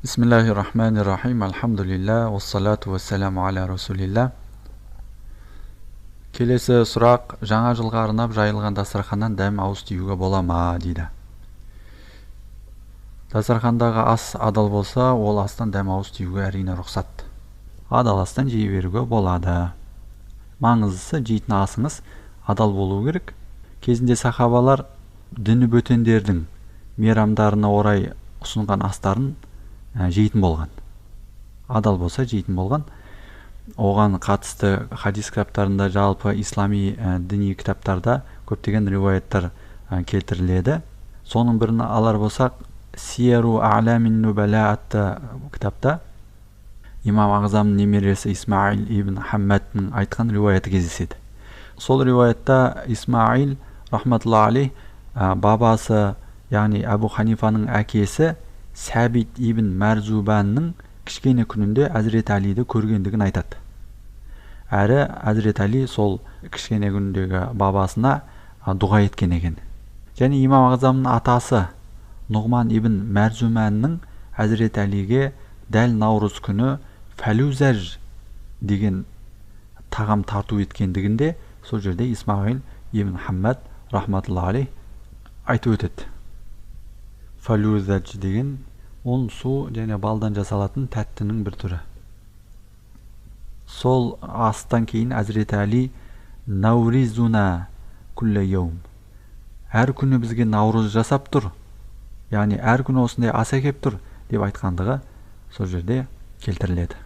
Бисмиллахир-рахманир-рахим. Алхамдулилля, вассалату вассаламу аля расулилля. Келесі сұрақ: жаңа жылға арнап жайылған дастарханнан дәм ауыз тиюге бола ма дейді. Дастархандағы ас адал болса, ол астан дәм ауыз тиюге әрине рұқсат. Адал астан жей беруге болады. Маңыздысы жейтін асыңыз адал болу керек. Кезінде сахабалар діні бөтендердің мейрамдарына орай ұсынған астарын жейтін болған. Адал болса жейтін болған. Оған қатысты хадис кітаптарында, жалпы ислами діни кітаптарда көптеген риуаяттар келтіріледі. Соның бірін алар болсақ, Сияру А'ламин Нубала атты кітапта имам Ағзамның немересі Исмаил ибн Хаммадтың айтқан риуаяты кездеседі. Сол риуаятта Исмаил рахматулла алейх бабасы, яғни Абу Ханифаның әкесі Сәбит ибн Мәрзубанның кішкене күнінде Әзірет Әлиді көргендігін айтады. Әрі Әзірет Әли сол кішкене күніндегі бабасына дұға еткен екен. Және имам Ағзамның атасы Нұғман ибн Мәрзуманның Әзірет Әлиге дәл Наурыз күні фәлузәж деген тағам тарту еткендігінде сол жерде Исмаил ибн Хаммад рахматулла алейх айтып өтеді. Фәлузәж деген ұн, су және балдан жасалатын тәттінің бір түрі. Сол астан кейін Әзірет Әли Науризуна күлле йаум, әр күні бізге наурыз жасап тұр, яғни әр күні осындай ас әкеп тұр деп айтқандығы сол жерде келтіріледі.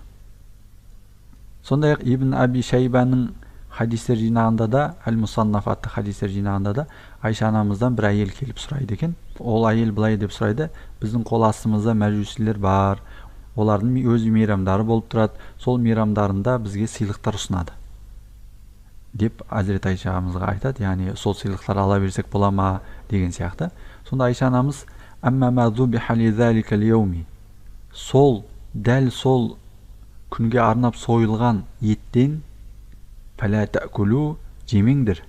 Сондай-ақ Ибн Аби Шайбаның хадистер жинағында да, Әл-Мусаннаф атты хадистер жинағында да Айша анамыздан бір әйел келіп сұрайды екен. Ол әйел былай деп сұрайды: біздің қол астымызда мәжусилер бар, олардың өз мейрамдары болып тұрады, сол мейрамдарында бізге сыйлықтар ұсынады деп Әзірет Айша анамызға айтады. Яғни сол сыйлықтар ала берсек бола ма деген сияқты. Сонда Айша анамыз: амма ма зубиха ли залика ал-йауми, сол дәл сол күнге арнап сойылған еттен фәлә тәкулу, жемеңдер,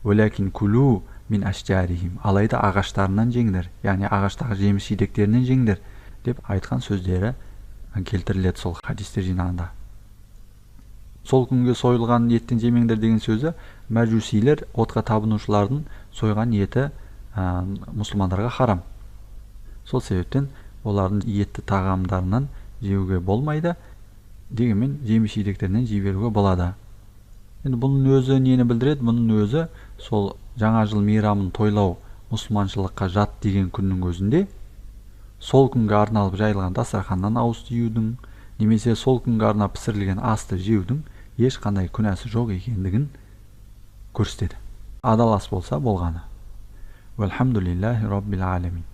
вәләкин кулу мин ашжарихим, алайда ағаштарынан жеңдер, яғни ағаштағы жеміс жидектерінен жеңдер деп айтқан сөздері келтіріледі сол хадистер жинағында. Сол күнге сойылған еттен жемеңдер деген сөзі мәжусилер, отқа табынушылардың сойған еті мұсылмандарға харам. Сол себептен олардың етті тағамдарынан жеуге болмайды, дегенмен жеміс жидектерінен жей беруге болады. Енді бұның өзі нені білдіреді? Бұның өзі сол жаңа жыл мейрамын тойлау мұсылманшылыққа жат деген күннің өзінде сол күнге арналып жайылған дастарханнан ауыз тиюдің, немесе сол күнге арнап пісірілген асты жеудің ешқандай күнәсі жоқ екендігін көрсетеді. Адал ас болса болғаны. Вальхамдулиллахи раббил аламин.